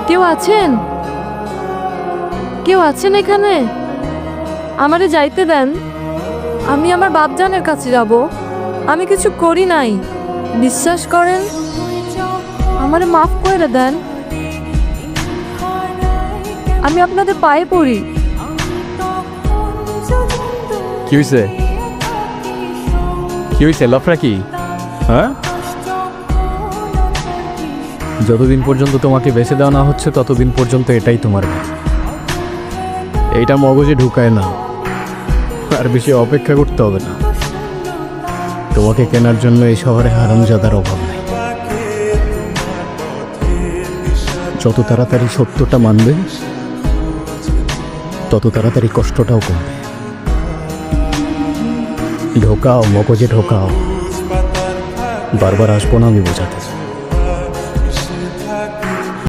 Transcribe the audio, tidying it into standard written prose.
কেউ আছেন? কেউ আছেন এখানে? আমারে যাইতে দেন। আমি আমার বাপজানের কাছে যাব। আমি কিছু করি নাই, বিশ্বাস করেন। আমারে মাফ করে দেন। আমি আপনাদের পায়ে পড়ি। কি হয়েছে? কি হয়েছে? লফরা কি? হ্যাঁ, যতদিন পর্যন্ত তোমাকে বেছে দেওয়া না হচ্ছে ততদিন পর্যন্ত এটাই তোমার বাড়ি। এইটা মগজে ঢুকায় না, আর বেশি অপেক্ষা করতে হবে না। তোমাকে কেনার জন্য এই শহরে হারামজাদার অভাব নেই। যত তাড়াতাড়ি সত্যটা মানবে তত তাড়াতাড়ি কষ্টটাও কমবে। ঢোকাও, মগজে ঢোকাও। বারবার আসবো না আমি বোঝাতে।